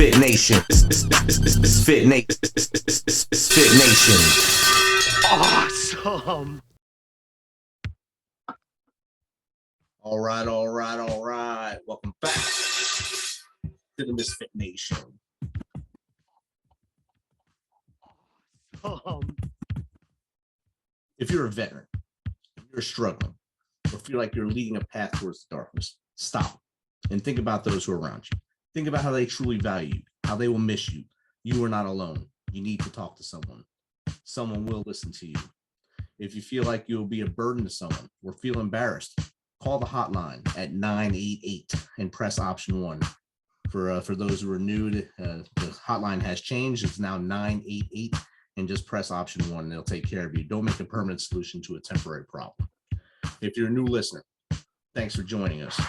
MisFitNation. MisFitNation. Awesome. All right. Welcome back to the MisFitNation. If you're a veteran, if you're struggling, or feel like you're leading a path towards the darkness, stop and think about those who are around you. Think about how they truly value you, how they will miss you. You are not alone. You need to talk to someone. Someone will listen to you. If you feel like you'll be a burden to someone or feel embarrassed, call the hotline at 988 and press option 1. For those who are new, the hotline has changed. It's now 988 and just press option 1 and they'll take care of you. Don't make a permanent solution to a temporary problem. If you're a new listener, thanks for joining us.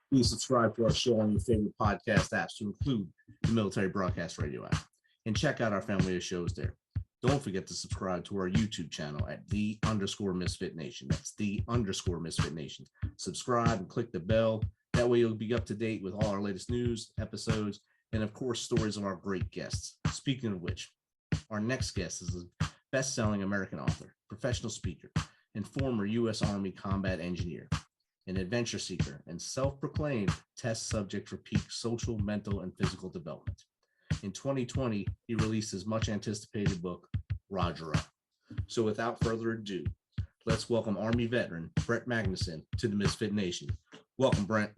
Please subscribe to our show on your favorite podcast apps to include the Military Broadcast Radio app and check out our family of shows there. Don't forget to subscribe to our YouTube channel at _MisFitNation. That's _MisFitNation. Subscribe and click the bell. That way you'll be up to date with all our latest news, episodes, and of course, stories of our great guests. Speaking of which, our next guest is a best-selling American author, professional speaker, and former U.S. Army Combat Engineer, an adventure seeker, and self-proclaimed test subject for peak social, mental, and physical development. In 2020, he released his much-anticipated book, Roger Up. So without further ado, let's welcome Army veteran Brent Magnussen to the MisFitNation. Welcome, Brent.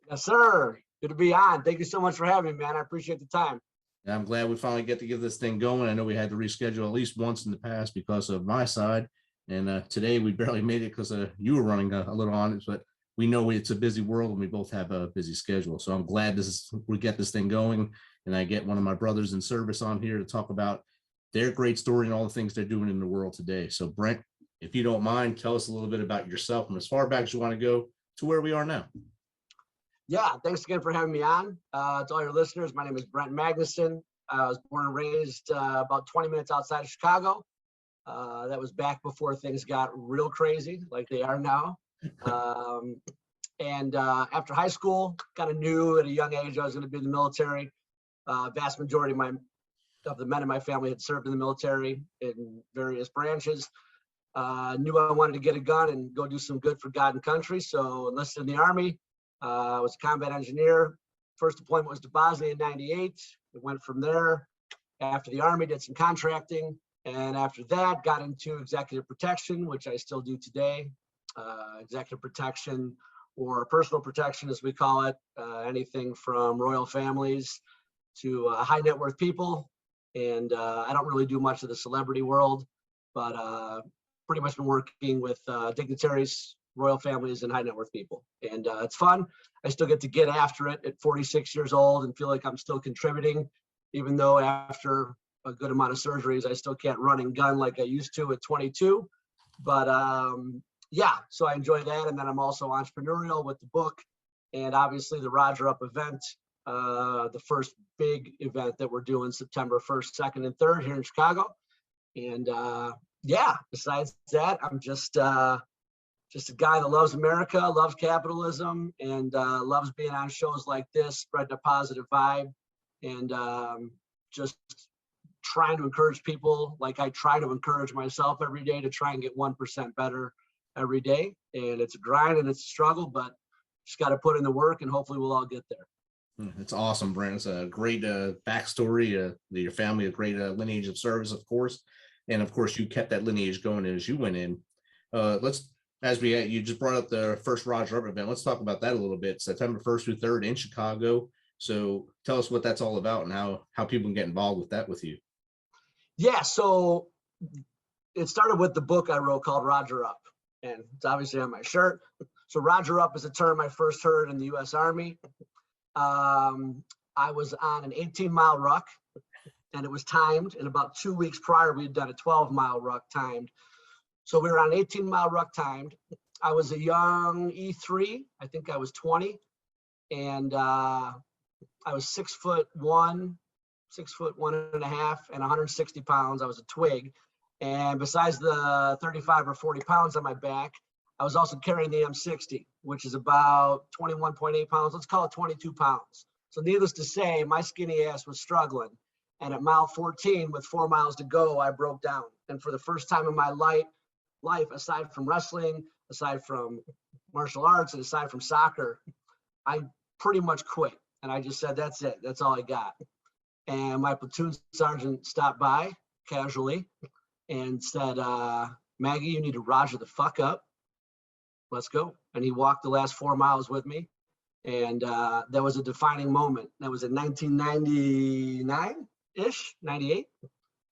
Yes, sir. Good to be on. Thank you so much for having me, man. I appreciate the time. And I'm glad we finally get to get this thing going. I know we had to reschedule at least once in the past because of my side. And today we barely made it because you were running a little on it, but we know it's a busy world and we both have a busy schedule. So I'm glad we get this thing going, and I get one of my brothers in service on here to talk about their great story and all the things they're doing in the world today. So Brent, if you don't mind, tell us a little bit about yourself from as far back as you want to go to where we are now. Yeah, thanks again for having me on. To all your listeners, my name is Brent Magnussen. I was born and raised about 20 minutes outside of Chicago. That was back before things got real crazy like they are now. And after high school, kind of knew at a young age I was going to be in the military. Vast majority of the men in my family had served in the military in various branches. Knew I wanted to get a gun and go do some good for God and country, so enlisted in the Army. I was a combat engineer. First deployment was to Bosnia in '98. It went from there. After the Army, did some contracting. And after that, got into executive protection, which I still do today. Executive protection or personal protection, as we call it. Anything from royal families to high net worth people. And I don't really do much of the celebrity world, but pretty much been working with dignitaries, royal families, and high net worth people. And it's fun. I still get to get after it at 46 years old and feel like I'm still contributing, even though after a good amount of surgeries, I still can't run and gun like I used to at 22. But yeah, so I enjoy that. And then I'm also entrepreneurial with the book and obviously the Roger Up event, the first big event that we're doing September 1st, 2nd, and 3rd here in Chicago. And yeah, besides that, I'm just a guy that loves America, loves capitalism, and loves being on shows like this, spreading a positive vibe, and just trying to encourage people like I try to encourage myself every day to try and get 1% better every day. And it's a grind and it's a struggle, but just got to put in the work and hopefully we'll all get there. It's awesome, Brent. It's a great backstory. Your family, a great lineage of service, of course. And of course, you kept that lineage going as you went in. You just brought up the first Roger Up event. Let's talk about that a little bit. September 1st through 3rd in Chicago. So tell us what that's all about and how people can get involved with that with you. Yeah, so it started with the book I wrote called Roger Up, and it's obviously on my shirt. So Roger Up is a term I first heard in the U.S. Army. I was on an 18-mile ruck, and it was timed. And about 2 weeks prior, we had done a 12-mile ruck timed. So we were on an 18-mile ruck timed. I was a young E3. I think I was 20. And I was 6'1", 6'1.5", and 160 pounds. I was a twig. And besides the 35 or 40 pounds on my back, I was also carrying the M60, which is about 21.8 pounds. Let's call it 22 pounds. So needless to say, my skinny ass was struggling. And at mile 14, with 4 miles to go, I broke down. And for the first time in my life, aside from wrestling, aside from martial arts, and aside from soccer, I pretty much quit. And I just said, that's it. That's all I got. And my platoon sergeant stopped by casually and said, Maggie, you need to roger the fuck up. Let's go. And he walked the last 4 miles with me. And that was a defining moment. That was in 1999-ish, 98.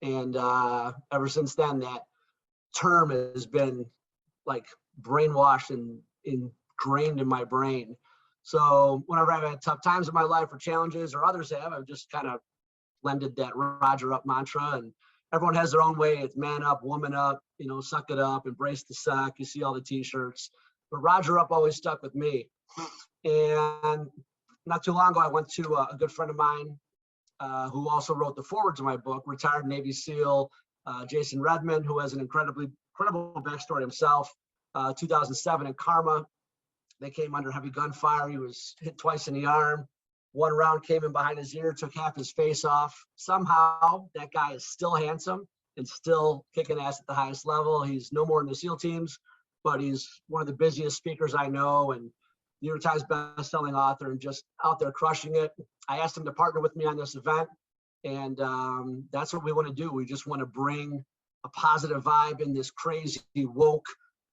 And ever since then, that term has been like brainwashed and ingrained in my brain. So whenever I've had tough times in my life or challenges, or others have, I've just kind of blended that roger up mantra. And everyone has their own way. It's man up, woman up, you know, suck it up, embrace the suck. You see all the t-shirts, but roger up always stuck with me. And not too long ago, I went to a good friend of mine who also wrote the foreword to my book, retired Navy SEAL Jason Redmond, who has an incredible backstory himself. 2007 in Karma, they came under heavy gunfire. He was hit twice in the arm. One round came in behind his ear, took half his face off. Somehow, that guy is still handsome and still kicking ass at the highest level. He's no more in the SEAL teams, but he's one of the busiest speakers I know, and New York Times best-selling author, and just out there crushing it. I asked him to partner with me on this event, and that's what we want to do. We just want to bring a positive vibe in this crazy, woke,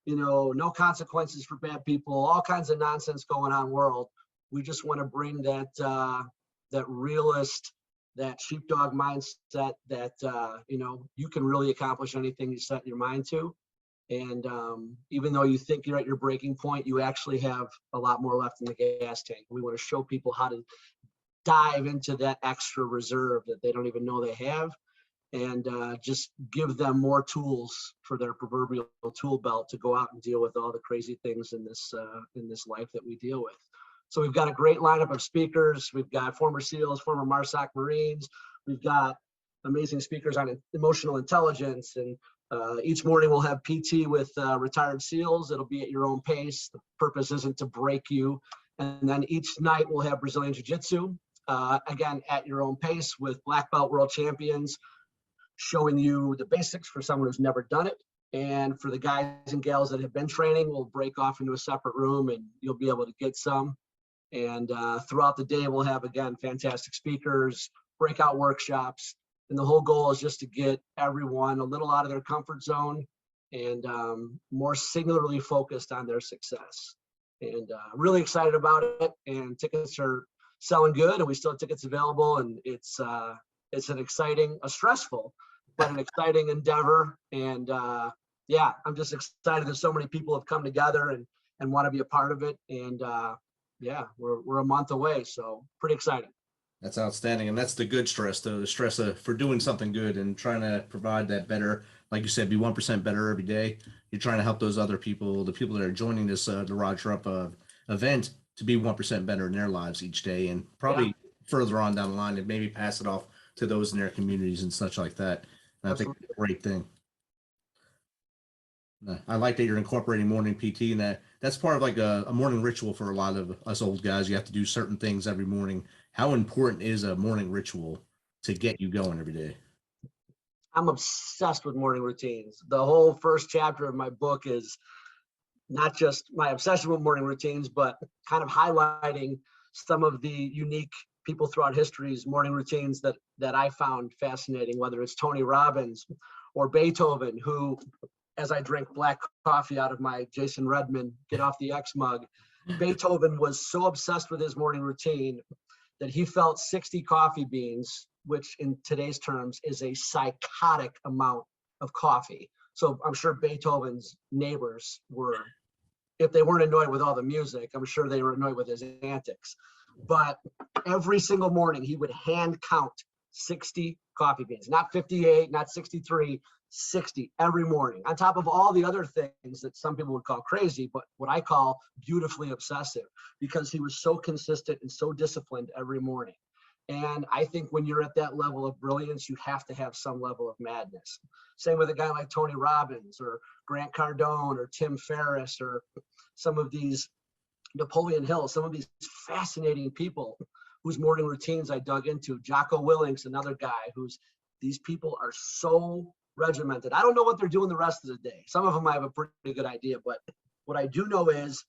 you know, no consequences for bad people, all kinds of nonsense going on world. We just want to bring that that realist, that sheepdog mindset that you know, you can really accomplish anything you set your mind to. And even though you think you're at your breaking point, you actually have a lot more left in the gas tank. We want to show people how to dive into that extra reserve that they don't even know they have, and just give them more tools for their proverbial tool belt to go out and deal with all the crazy things in this life that we deal with. So we've got a great lineup of speakers. We've got former SEALs, former MARSOC Marines. We've got amazing speakers on emotional intelligence, and each morning we'll have PT with retired SEALs. It'll be at your own pace. The purpose isn't to break you. And then each night we'll have Brazilian Jiu Jitsu, again, at your own pace with black belt world champions, showing you the basics for someone who's never done it. And for the guys and gals that have been training, we'll break off into a separate room and you'll be able to get some. And throughout the day, we'll have, again, fantastic speakers, breakout workshops. And the whole goal is just to get everyone a little out of their comfort zone and more singularly focused on their success. And really excited about it. And tickets are selling good, and we still have tickets available. And it's an exciting, stressful, but an exciting endeavor. And yeah, I'm just excited that so many people have come together and want to be a part of it. And yeah, we're a month away, so pretty exciting. That's outstanding. And that's the good stress, though, the stress for doing something good and trying to provide that better, like you said, be 1% better every day. You're trying to help those other people, the people that are joining this, the Roger Up event, to be 1% better in their lives each day, and probably further on down the line, and maybe pass it off to those in their communities and such like that. And I think that's a great thing. I like that you're incorporating morning PT, and that's part of like a morning ritual for a lot of us old guys. You have to do certain things every morning. How important is a morning ritual to get you going every day? I'm obsessed with morning routines. The whole first chapter of my book is not just my obsession with morning routines, but kind of highlighting some of the unique people throughout history's morning routines that I found fascinating, whether it's Tony Robbins or Beethoven, who, as I drink black coffee out of my Jason Redmond Get Off the X mug, Beethoven was so obsessed with his morning routine that he felt 60 coffee beans, which in today's terms is a psychotic amount of coffee. So I'm sure Beethoven's neighbors were, if they weren't annoyed with all the music, I'm sure they were annoyed with his antics. But every single morning he would hand count 60 coffee beans, not 58, not 63, 60 every morning, on top of all the other things that some people would call crazy, but what I call beautifully obsessive, because he was so consistent and so disciplined every morning. And I think when you're at that level of brilliance, you have to have some level of madness. Same with a guy like Tony Robbins or Grant Cardone or Tim Ferriss or some of these Napoleon Hill, some of these fascinating people whose morning routines I dug into. Jocko Willink, another guy these people are so regimented. I don't know what they're doing the rest of the day. Some of them I have a pretty good idea, but what I do know is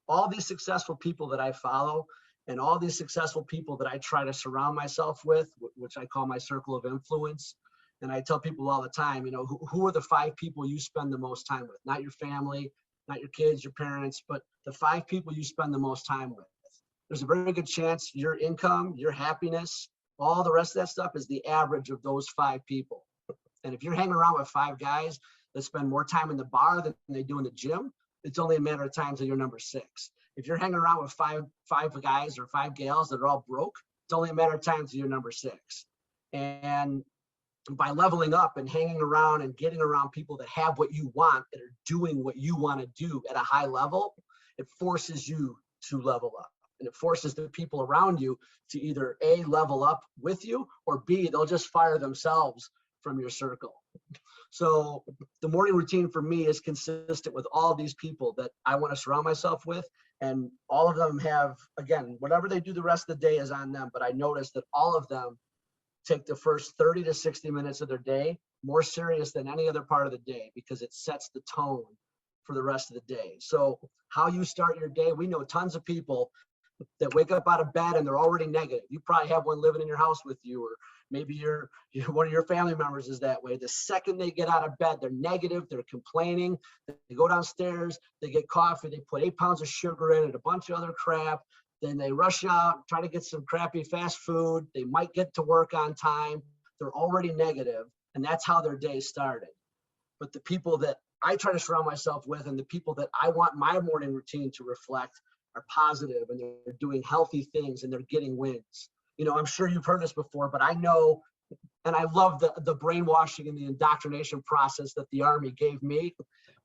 all these successful people that I follow and all these successful people that I try to surround myself with, which I call my circle of influence. And I tell people all the time, who are the 5 people you spend the most time with? Not your family, not your kids, your parents, but the 5 people you spend the most time with. There's a very good chance your income, your happiness, all the rest of that stuff is the average of those 5 people. And if you're hanging around with 5 guys that spend more time in the bar than they do in the gym, it's only a matter of time till you're number 6. If you're hanging around with five guys or 5 gals that are all broke, it's only a matter of time till you're number 6. And by leveling up and hanging around and getting around people that have what you want, that are doing what you want to do at a high level, it forces you to level up. And it forces the people around you to either A, level up with you, or B, they'll just fire themselves from your circle. So the morning routine for me is consistent with all these people that I want to surround myself with. And all of them have, again, whatever they do the rest of the day is on them. But I noticed that all of them take the first 30 to 60 minutes of their day more serious than any other part of the day, because it sets the tone for the rest of the day. So how you start your day, we know tons of people that wake up out of bed and they're already negative. You probably have one living in your house with you, or maybe you're one of your family members is that way. The second they get out of bed, they're negative, they're complaining. They go downstairs, they get coffee, they put 8 pounds of sugar in it, a bunch of other crap. Then they rush out, try to get some crappy fast food. They might get to work on time. They're already negative, and that's how their day started. But the people that I try to surround myself with and the people that I want my morning routine to reflect are positive, and they're doing healthy things, and they're getting wins. I'm sure you've heard this before, but I know, and I love the brainwashing and the indoctrination process that the Army gave me.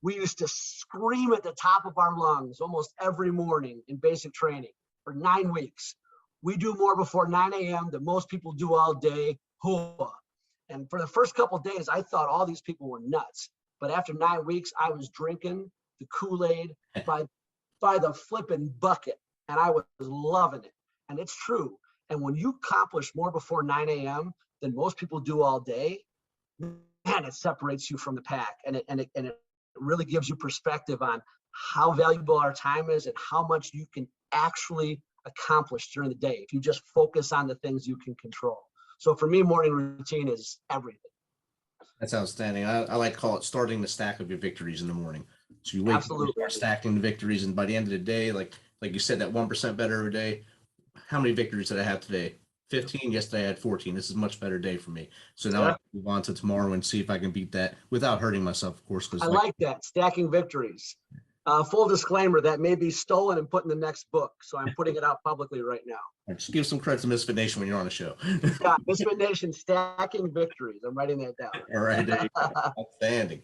We used to scream at the top of our lungs almost every morning in basic training for 9 weeks. We do more before 9 a.m. than most people do all day. And for the first couple of days, I thought all these people were nuts. But after 9 weeks, I was drinking the Kool-Aid by the flipping bucket, and I was loving it. And it's true. And when you accomplish more before 9 a.m. than most people do all day, man, it separates you from the pack, and it really gives you perspective on how valuable our time is and how much you can actually accomplish during the day if you just focus on the things you can control. So for me, morning routine is everything. That's outstanding. I like to call it starting the stack of your victories in the morning. So you wake up, you start stacking the victories, and by the end of the day, like you said, that 1% better every day. How many victories did I have today? 15. Yesterday I had 14. This is a much better day for me. So now I can move on to tomorrow and see if I can beat that without hurting myself, of course. I like that, stacking victories. Full disclaimer, that may be stolen and put in the next book. So I'm putting it out publicly right now. Just give some credit to MisFitNation when you're on the show. Yeah, MisFitNation, stacking victories. I'm writing that down. All right. There you go. Outstanding.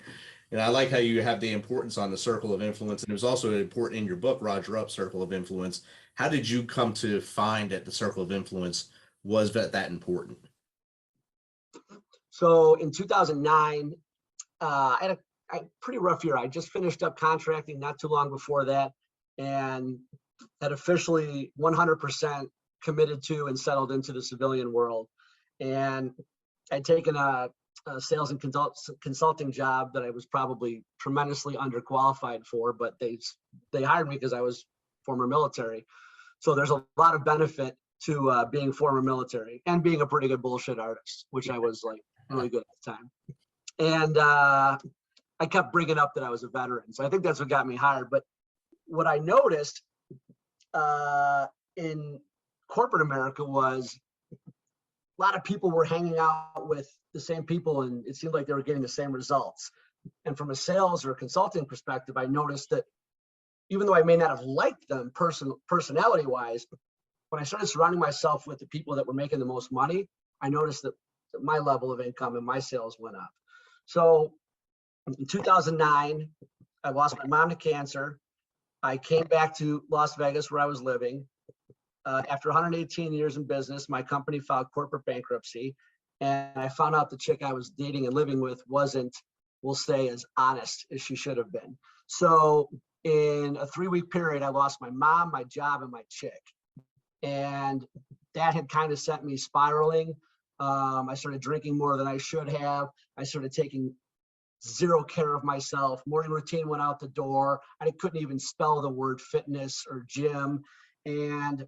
And I like how you have the importance on the circle of influence. And it was also important in your book, Roger Up, Circle of Influence. How did you come to find that the circle of influence was that important? So in 2009, I had a pretty rough year. I just finished up contracting not too long before that, and had officially 100% committed to and settled into the civilian world. And I'd taken a sales and consulting job that I was probably tremendously underqualified for, but they hired me because I was former military. So there's a lot of benefit to being former military and being a pretty good bullshit artist, which I was like really good at the time. And I kept bringing up that I was a veteran. So I think that's what got me hired. But what I noticed in corporate America was a lot of people were hanging out with the same people, and it seemed like they were getting the same results. And from a sales or consulting perspective, I noticed that even though I may not have liked them personality-wise, when I started surrounding myself with the people that were making the most money, I noticed that my level of income and my sales went up. So in 2009, I lost my mom to cancer. I came back to Las Vegas where I was living. after 118 years in business, my company filed corporate bankruptcy, and I found out the chick I was dating and living with wasn't, we'll say, as honest as she should have been. So in a 3-week period, I lost my mom, my job, and my chick. And that had kind of sent me spiraling. I started drinking more than I should have. I started taking zero care of myself. Morning routine went out the door. I couldn't even spell the word fitness or gym. And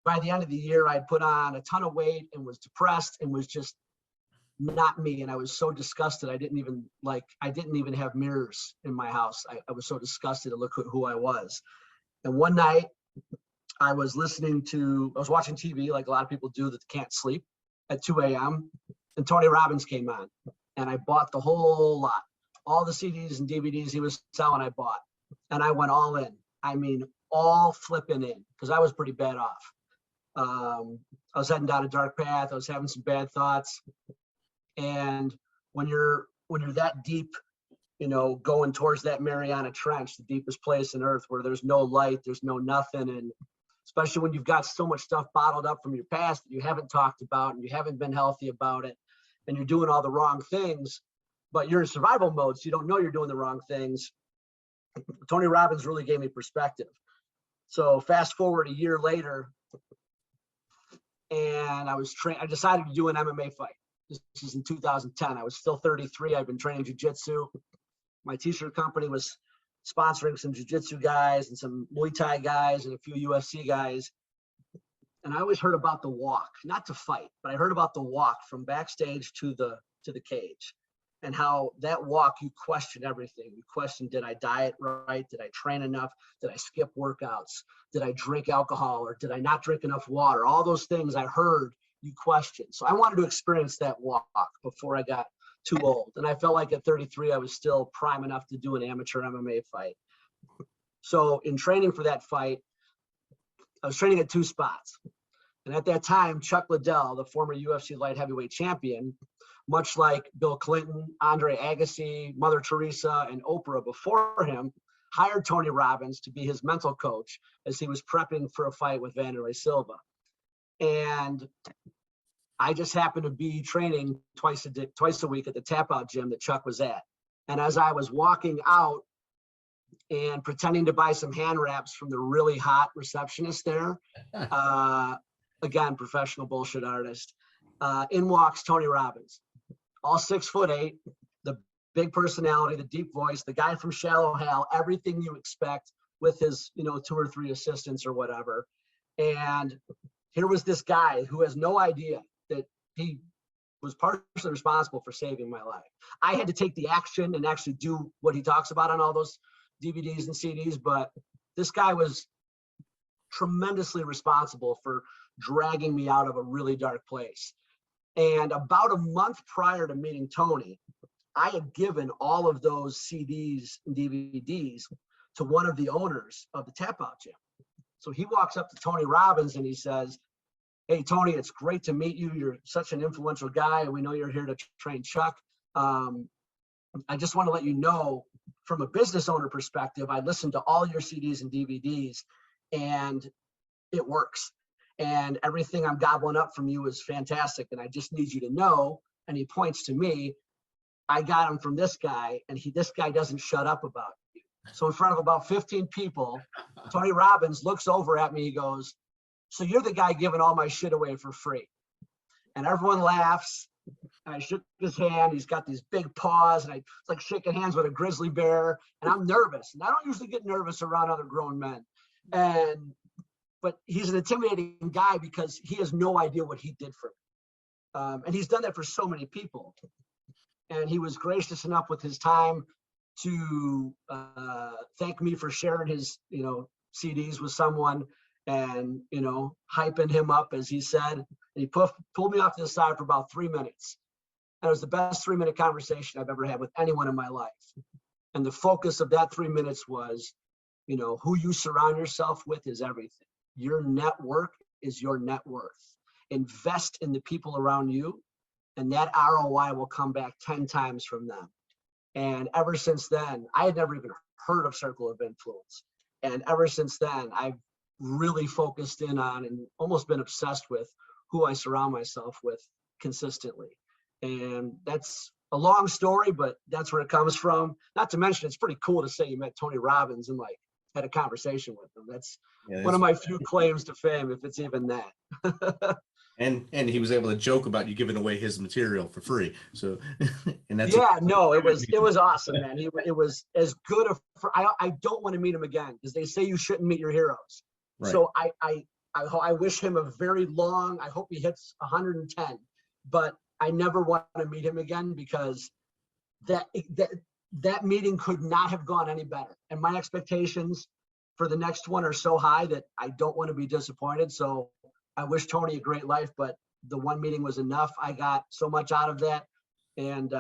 by the end of the year, I'd put on a ton of weight and was depressed and was just not me. And I was so disgusted. I didn't even have mirrors in my house. I was so disgusted to look at who I was. And one night I was watching TV like a lot of people do that can't sleep at 2 a.m. and Tony Robbins came on, and I bought the whole lot, all the CDs and DVDs he was selling, I bought, and I went all in. I mean, all flipping in, because I was pretty bad off. I was heading down a dark path. I was having some bad thoughts. And when you're that deep, going towards that Mariana Trench, the deepest place on earth where there's no light, there's no nothing. And especially when you've got so much stuff bottled up from your past that you haven't talked about and you haven't been healthy about it, and you're doing all the wrong things, but you're in survival mode, so you don't know you're doing the wrong things. Tony Robbins really gave me perspective. So fast forward a year later, and I decided to do an MMA fight. This is in 2010. I was still 33. I've been training jiu-jitsu. My t-shirt company was sponsoring some jiu-jitsu guys and some Muay Thai guys and a few UFC guys. And I always heard about the walk, not to fight, but I heard about the walk from backstage to the cage, and how that walk, you question everything. You question, did I diet right? Did I train enough? Did I skip workouts? Did I drink alcohol, or did I not drink enough water? All those things I heard you question. So I wanted to experience that walk before I got too old. And I felt like at 33, I was still prime enough to do an amateur MMA fight. So in training for that fight, I was training at 2 spots. And at that time, Chuck Liddell, the former UFC light heavyweight champion, much like Bill Clinton, Andre Agassi, Mother Teresa, and Oprah before him, hired Tony Robbins to be his mental coach as he was prepping for a fight with Wanderlei Silva. And I just happened to be training twice a week at the tap out gym that Chuck was at. And as I was walking out and pretending to buy some hand wraps from the really hot receptionist there, again, professional bullshit artist, in walks Tony Robbins, all 6'8", the big personality, the deep voice, the guy from Shallow Hal, everything you expect, with his 2 or 3 assistants or whatever. And here was this guy who has no idea that he was partially responsible for saving my life. I had to take the action and actually do what he talks about on all those DVDs and CDs, but this guy was tremendously responsible for dragging me out of a really dark place. And about a month prior to meeting Tony, I had given all of those CDs and DVDs to one of the owners of the tap out gym. So he walks up to Tony Robbins and he says, "Hey, Tony, it's great to meet you. You're such an influential guy. And we know you're here to train Chuck. I just want to let you know, from a business owner perspective, I listened to all your CDs and DVDs and it works. And everything I'm gobbling up from you is fantastic. And I just need you to know," and he points to me, "I got him from this guy, and this guy doesn't shut up about you." So in front of about 15 people, Tony Robbins looks over at me. He goes, "So you're the guy giving all my shit away for free?" And everyone laughs. And I shook his hand. He's got these big paws, and it's like shaking hands with a grizzly bear. And I'm nervous. And I don't usually get nervous around other grown men. But he's an intimidating guy because he has no idea what he did for me. And he's done that for so many people. And he was gracious enough with his time to thank me for sharing his, CDs with someone and, hyping him up, as he said. And he pulled me off to the side for about 3 minutes. And it was the best 3-minute conversation I've ever had with anyone in my life. And the focus of that 3 minutes was, who you surround yourself with is everything. Your network is your net worth. Invest in the people around you, and that ROI will come back 10 times from them. And ever since then, I had never even heard of Circle of Influence. And ever since then, I've really focused in on and almost been obsessed with who I surround myself with consistently. And that's a long story, but that's where it comes from. Not to mention, it's pretty cool to say you met Tony Robbins and like had a conversation with him. That's one of my few claims to fame, if it's even that. And he was able to joke about you giving away his material for free. So, and that's no, it was awesome, man. It was as good I don't want to meet him again because they say you shouldn't meet your heroes. Right. So I wish him a very long. I hope he hits 110, but I never want to meet him again because that meeting could not have gone any better. And my expectations for the next one are so high that I don't want to be disappointed. So I wish Tony a great life, but the one meeting was enough. I got so much out of that. And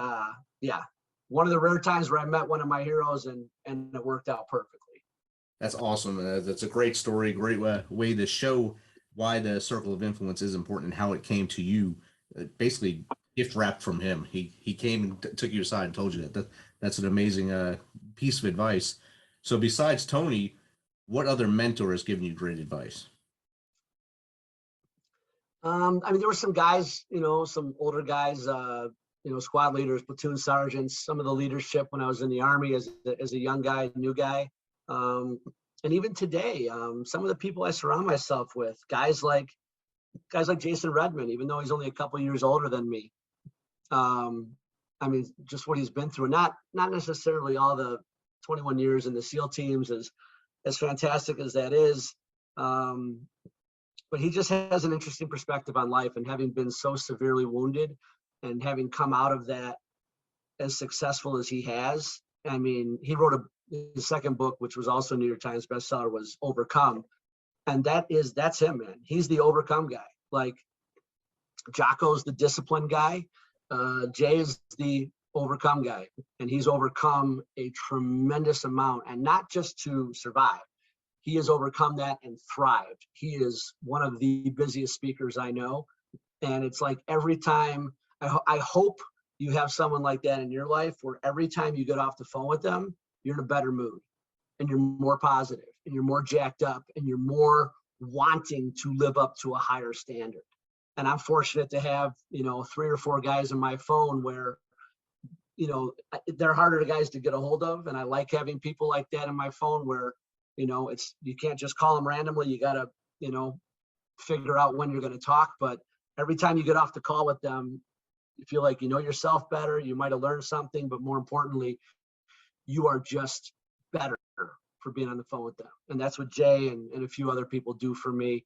yeah, one of the rare times where I met one of my heroes and it worked out perfectly. That's awesome. That's a great story, great way to show why the circle of influence is important and how it came to you. Basically, gift wrapped from him. He came and took you aside and told you that's an amazing piece of advice. So besides Tony, what other mentor has given you great advice? I mean, there were some guys, some older guys, squad leaders, platoon sergeants, some of the leadership when I was in the Army as a young guy, new guy. And even today, some of the people I surround myself with, guys like Jason Redmond, even though he's only a couple years older than me. I mean, just what he's been through, not necessarily all the 21 years in the SEAL teams as fantastic as that is. But he just has an interesting perspective on life, and having been so severely wounded and having come out of that as successful as he has. I mean, he wrote his second book, which was also New York Times bestseller, was Overcome. And that's him, man. He's the overcome guy. Like Jocko's the discipline guy. Jay is the overcome guy. And he's overcome a tremendous amount, and not just to survive. He has overcome that and thrived. He is one of the busiest speakers I know. And it's like every time, I hope you have someone like that in your life where every time you get off the phone with them, you're in a better mood and you're more positive and you're more jacked up and you're more wanting to live up to a higher standard. And I'm fortunate to have, 3 or 4 guys in my phone where, they're harder guys to get a hold of. And I like having people like that in my phone where, you can't just call them randomly. You got to, figure out when you're going to talk. But every time you get off the call with them, you feel like you know yourself better. You might have learned something, but more importantly, you are just better for being on the phone with them. And that's what Jay and a few other people do for me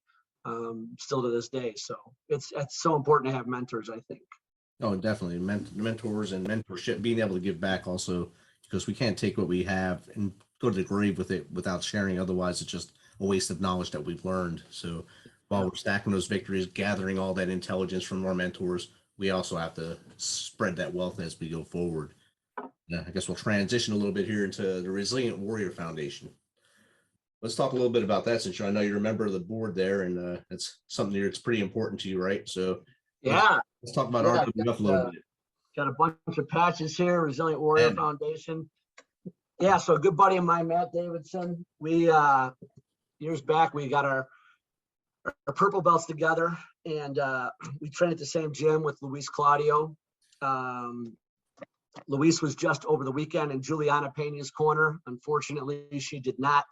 still to this day. So it's so important to have mentors, I think. Oh, definitely. Mentors and mentorship, being able to give back also, because we can't take what we have and go to the grave with it without sharing. Otherwise, it's just a waste of knowledge that we've learned. So while we're stacking those victories, gathering all that intelligence from our mentors, we also have to spread that wealth as we go forward. I guess we'll transition a little bit here into the Resilient Warrior Foundation. Let's talk a little bit about that, since I know you're a member of the board there, and it's something that's pretty important to you, right? So let's talk about RWF a little bit. Got a bunch of patches here, Resilient Warrior Foundation. Yeah, so a good buddy of mine, Matt Davidson, we years back, we got our purple belts together, and we trained at the same gym with Luis Claudio. Luis was just over the weekend in Juliana Pena's corner. Unfortunately, she did not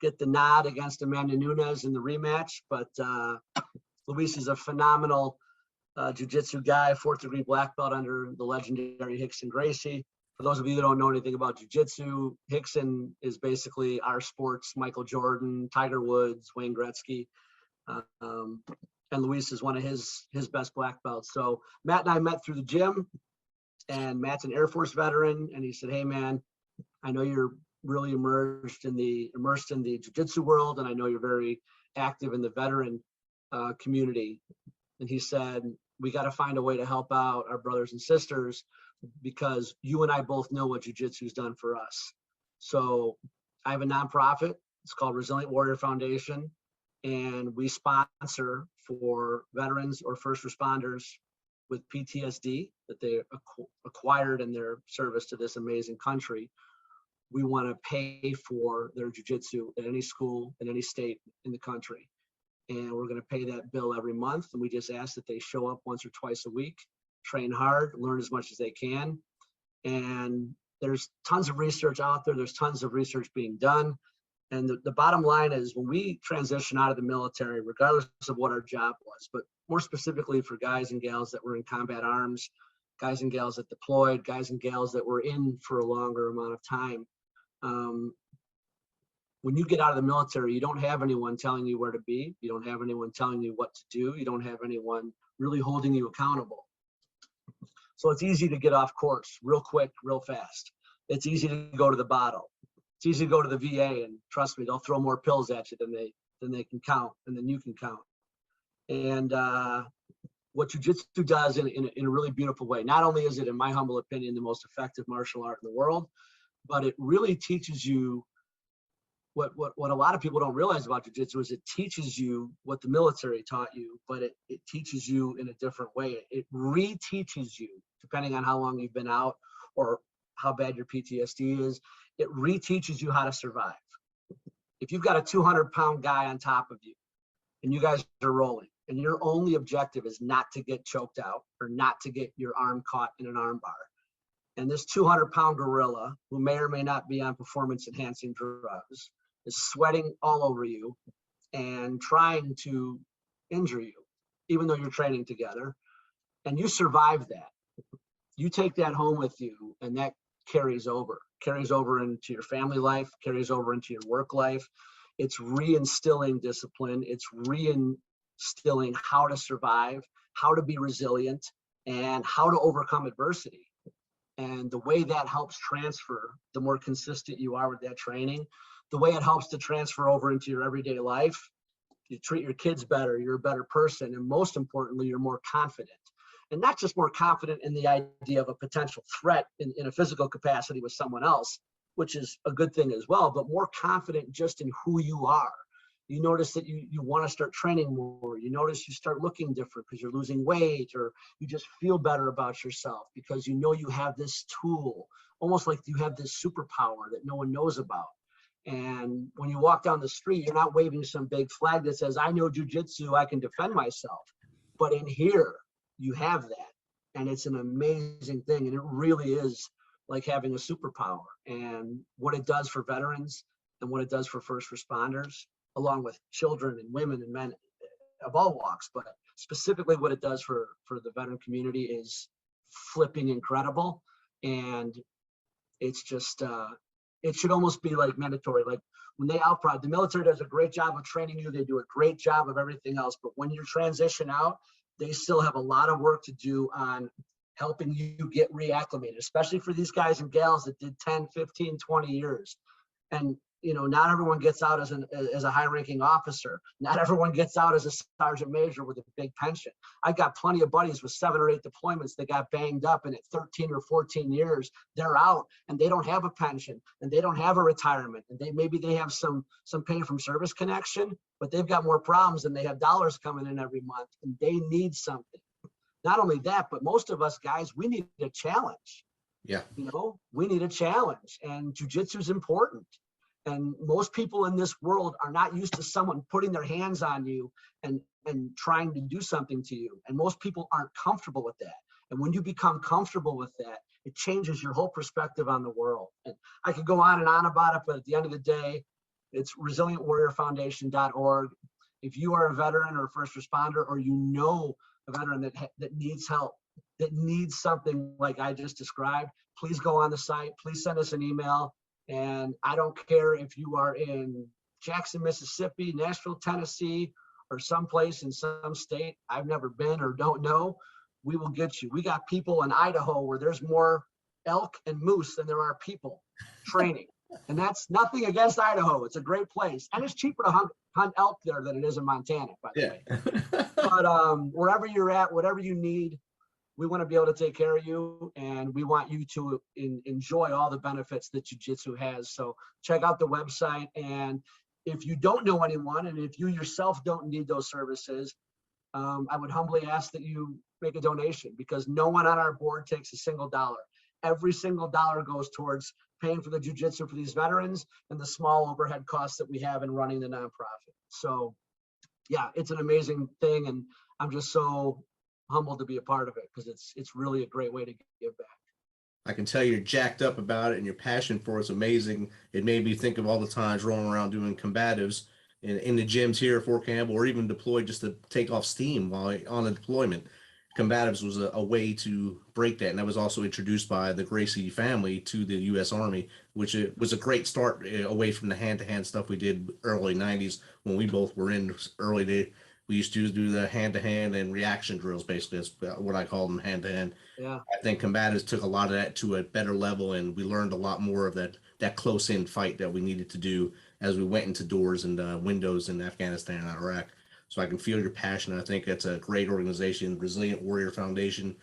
get the nod against Amanda Nunes in the rematch, but Luis is a phenomenal jiu-jitsu guy, 4th degree black belt under the legendary Rickson Gracie. For those of you that don't know anything about jiu-jitsu, Rickson is basically our sport's Michael Jordan, Tiger Woods, Wayne Gretzky. And Luis is one of his best black belts. So Matt and I met through the gym, and Matt's an Air Force veteran. And he said, "Hey man, I know you're really immersed in the jiu-jitsu world, and I know you're very active in the veteran community." And he said, "We got to find a way to help out our brothers and sisters, because you and I both know what jiu-jitsu's done for us." So I have a nonprofit. It's called Resilient Warrior Foundation, and we sponsor for veterans or first responders with PTSD that they acquired in their service to this amazing country. we want to pay for their jiu-jitsu at any school, in any state in the country. And we're going to pay that bill every month. And we just ask that they show up once or twice a week, train hard, learn as much as they can. And there's tons of research out there. There's tons of research being done. And the bottom line is, when we transition out of the military, regardless of what our job was, but more specifically for guys and gals that were in combat arms, guys and gals that deployed, guys and gals that were in for a longer amount of time, when you get out of the military, you don't have anyone telling you where to be. You don't have anyone telling you what to do. You don't have anyone really holding you accountable. So it's easy to get off course real quick, real fast. It's easy to go to the bottle. It's easy to go to the VA, and trust me, they'll throw more pills at you than they can count, and then you can count. And what jiu-jitsu does in a really beautiful way, not only is it, in my humble opinion, the most effective martial art in the world, but it really teaches you what a lot of people don't realize about jiu-jitsu is it teaches you what the military taught you, but it teaches you in a different way. It reteaches you, depending on how long you've been out or how bad your PTSD is. It reteaches you how to survive. If you've got a 200-pound guy on top of you and you guys are rolling, and your only objective is not to get choked out or not to get your arm caught in an arm bar, and this 200-pound gorilla, who may or may not be on performance-enhancing drugs, is sweating all over you and trying to injure you, even though you're training together, and you survive that, you take that home with you, and that carries over into your family life, carries over into your work life. It's reinstilling discipline. It's reinstilling how to survive, how to be resilient, and how to overcome adversity. And the way that helps transfer, the more consistent you are with that training, the way it helps to transfer over into your everyday life, you treat your kids better, you're a better person, and most importantly, you're more confident. And not just more confident in the idea of a potential threat in a physical capacity with someone else, which is a good thing as well, but more confident just in who you are. You notice that you want to start training more. You notice you start looking different because you're losing weight, or you just feel better about yourself because you know you have this tool, almost like you have this superpower that no one knows about. And when you walk down the street, you're not waving some big flag that says, I know jiu-jitsu, I can defend myself. But in here, you have that. And it's an amazing thing. And it really is like having a superpower. And what it does for veterans and what it does for first responders, along with children and women and men of all walks, but specifically what it does for the veteran community is flipping incredible. And it's just, it should almost be like mandatory. Like when they outprod, the military does a great job of training you. They do a great job of everything else. But when you transition out, they still have a lot of work to do on helping you get reacclimated, especially for these guys and gals that did 10, 15, 20 years. And, you know, not everyone gets out as a high-ranking officer. Not everyone gets out as a sergeant major with a big pension. I got plenty of buddies with 7 or 8 deployments that got banged up, and at 13 or 14 years, they're out, and they don't have a pension, and they don't have a retirement, and maybe they have some pay from service connection, but they've got more problems than they have dollars coming in every month, and they need something. Not only that, but most of us guys, we need a challenge. Yeah. You know, we need a challenge, and jiu-jitsu is important. And most people in this world are not used to someone putting their hands on you and trying to do something to you. And most people aren't comfortable with that. And when you become comfortable with that, it changes your whole perspective on the world. And I could go on and on about it, but at the end of the day, it's resilientwarriorfoundation.org. If you are a veteran or a first responder, or you know a veteran that needs help, that needs something like I just described, please go on the site. Please send us an email. And I don't care if you are in Jackson, Mississippi, Nashville, Tennessee, or someplace in some state I've never been or don't know, we will get you. We got people in Idaho where there's more elk and moose than there are people training. And that's nothing against Idaho. It's a great place. And it's cheaper to hunt elk there than it is in Montana, by the way. But wherever you're at, whatever you need, we want to be able to take care of you, and we want you to enjoy all the benefits that jiu-jitsu has. So check out the website. And if you don't know anyone, and if you yourself don't need those services, I would humbly ask that you make a donation, because no one on our board takes a single dollar. every single dollar goes towards paying for the jiu-jitsu for these veterans and the small overhead costs that we have in running the nonprofit. So yeah, it's an amazing thing. And I'm just so humbled to be a part of it because it's really a great way to give back. I can tell you're jacked up about it and your passion for it's amazing. It made me think of all the times rolling around doing combatives in the gyms here at Fort Campbell or even deployed just to take off steam while on a deployment. Combatives was a way to break that. And that was also introduced by the Gracie family to the U.S. Army, which it was a great start away from the hand-to-hand stuff we did early 90s when we both were in early day. We used to do the hand-to-hand and reaction drills, basically. That's what I call them, hand-to-hand. Yeah. I think combatives took a lot of that to a better level, and we learned a lot more of that close-in fight that we needed to do as we went into doors and windows in Afghanistan and Iraq. So I can feel your passion. I think that's a great organization, Brazilian Warrior Foundation.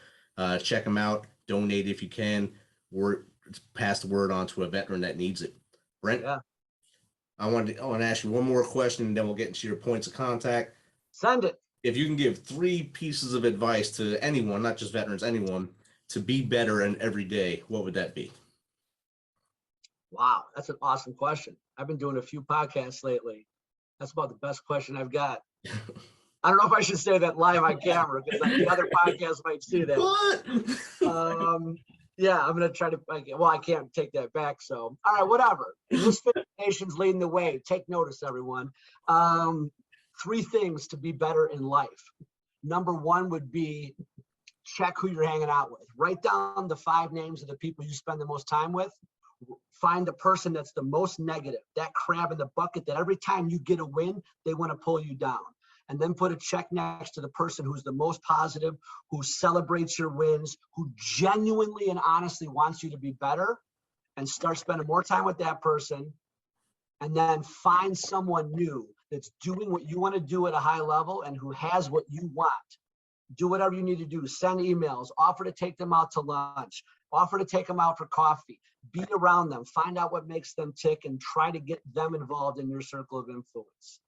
Check them out. Donate if you can, or pass the word on to a veteran that needs it. Brent, Yeah. I want to ask you one more question, and then we'll get into your points of contact. Send it. If you can give 3 pieces of advice to anyone, not just veterans, anyone, to be better in every day, what would that be? Wow, that's an awesome question. I've been doing a few podcasts lately. That's about the best question I've got. I don't know if I should say that live on camera because the other podcasts might see that. What? Yeah, I'm gonna try to. Well, I can't take that back. So, all right, whatever. MisFitNation's leading the way. Take notice, everyone. 3 things to be better in life. Number 1 would be check who you're hanging out with. Write down the 5 names of the people you spend the most time with. Find the person that's the most negative, that crab in the bucket that every time you get a win, they want to pull you down. And then put a check next to the person who's the most positive, who celebrates your wins, who genuinely and honestly wants you to be better, and start spending more time with that person. And then find someone new that's doing what you want to do at a high level and who has what you want. Do whatever you need to do. Send emails, offer to take them out to lunch, offer to take them out for coffee, be around them, find out what makes them tick, and try to get them involved in your circle of influence.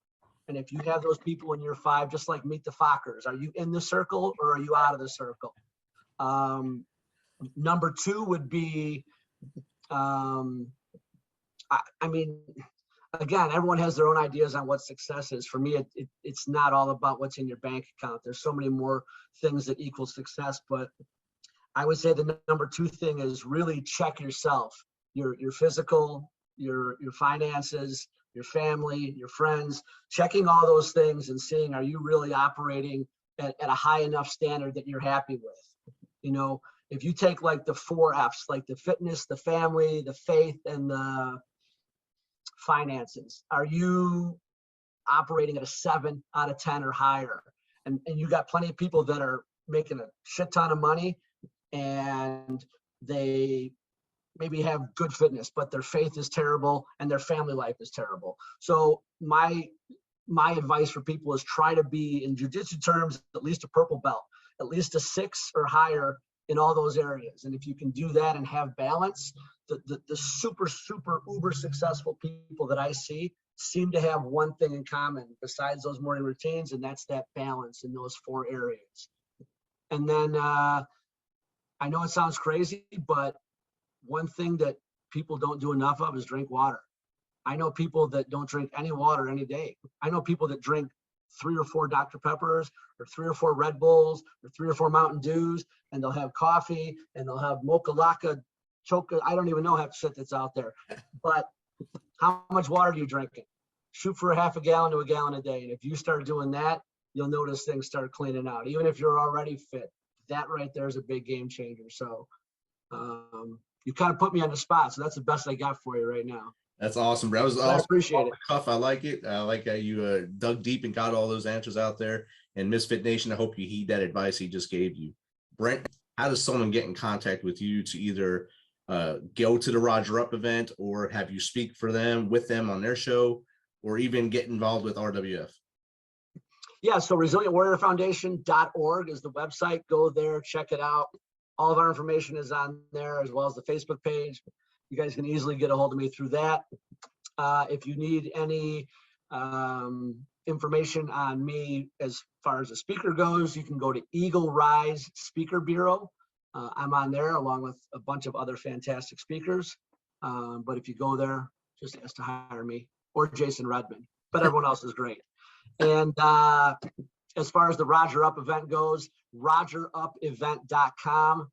And if you have those people in your 5, just like Meet the Fockers, are you in the circle or are you out of the circle? Number 2 would be, I mean, again, everyone has their own ideas on what success is. For me, it's not all about what's in your bank account. There's so many more things that equal success, but I would say the number 2 thing is really check yourself, your physical, your finances, your family, your friends, checking all those things and seeing, are you really operating at a high enough standard that you're happy with? You know, if you take like the 4 F's, like the fitness, the family, the faith, and the finances, are you operating at a 7 out of 10 or higher? And you got plenty of people that are making a shit ton of money and they maybe have good fitness, but their faith is terrible and their family life is terrible. So my advice for people is try to be, in jiu-jitsu terms, at least a purple belt, at least a 6 or higher in all those areas. And if you can do that and have balance, the super uber successful people that I see seem to have one thing in common besides those morning routines, and that's that balance in those 4 areas. And then I know it sounds crazy, but one thing that people don't do enough of is drink water. I know people that don't drink any water any day. I know people that drink 3 or 4 Dr. Peppers or 3 or 4 Red Bulls or 3 or 4 Mountain Dews, and they'll have coffee and they'll have mocha laka choca. I don't even know half the shit that's out there. But how much water are you drinking? Shoot for a half a gallon to a gallon a day. And if you start doing that, you'll notice things start cleaning out. Even if you're already fit, that right there is a big game changer. So you kind of put me on the spot. So that's the best I got for you right now. That's awesome, bro. I appreciate it. Cuff. I like it. I like how you dug deep and got all those answers out there. And MisFitNation, I hope you heed that advice he just gave you. Brent, how does someone get in contact with you to either go to the Roger Up event or have you speak for them, with them on their show, or even get involved with RWF? Yeah, so resilientwarriorfoundation.org is the website. Go there, check it out. All of our information is on there, as well as the Facebook page. You guys can easily get a hold of me through that. If you need any information on me as far as a speaker goes, you can go to Eagle Rise Speaker Bureau. I'm on there along with a bunch of other fantastic speakers. But if you go there, just ask to hire me or Jason Redman, but everyone else is great. And as far as the Roger Up event goes, rogerupevent.com,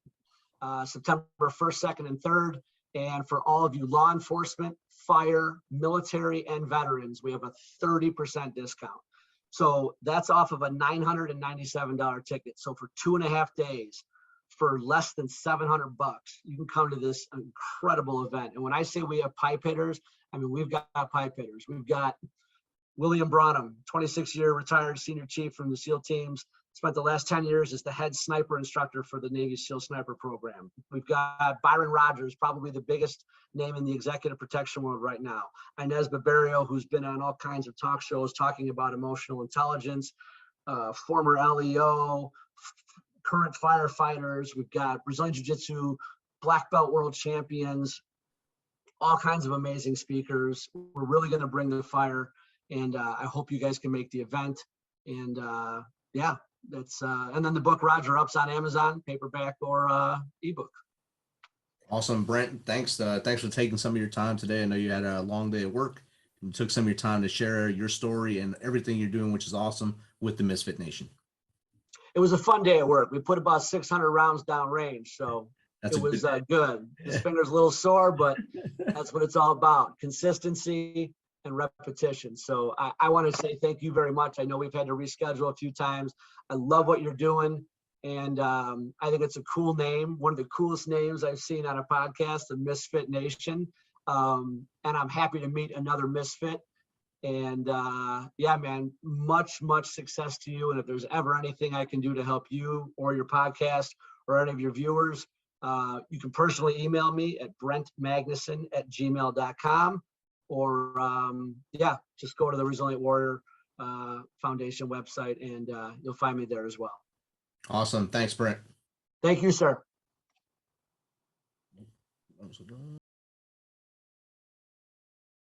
September 1st, 2nd, and 3rd. And for all of you law enforcement, fire, military, and veterans, we have a 30% discount. So that's off of a $997 ticket. So for 2.5 days, for less than $700, you can come to this incredible event. And when I say we have pipe hitters, I mean, we've got pipe hitters. We've got William Branham, 26-year retired senior chief from the SEAL teams, spent the last 10 years as the head sniper instructor for the Navy SEAL sniper program. We've got Byron Rogers, probably the biggest name in the executive protection world right now. Inez Barberio, who's been on all kinds of talk shows talking about emotional intelligence, former LEO, current firefighters. We've got Brazilian Jiu Jitsu, black belt world champions, all kinds of amazing speakers. We're really going to bring the fire, and I hope you guys can make the event. And yeah, that's and then the book Roger Up's on Amazon, paperback or ebook. Awesome, Brent. Thanks for taking some of your time today. I know you had a long day at work. You took some of your time to share your story and everything you're doing, which is awesome, with the Misfit Nation. It was a fun day at work. We put about 600 rounds down range, so it was good. His finger's a little sore, but that's what it's all about: consistency and repetition. So I want to say thank you very much. I know we've had to reschedule a few times. I love what you're doing, and I think it's a cool name, one of the coolest names I've seen on a podcast, the MisFitNation. And I'm happy to meet another Misfit. And yeah, man, much success to you. And if there's ever anything I can do to help you or your podcast or any of your viewers, you can personally email me at brentmagnussen@gmail.com, or yeah, just go to the Resilient Warrior Foundation website, and you'll find me there as well. Awesome. Thanks, Brent. Thank you, sir.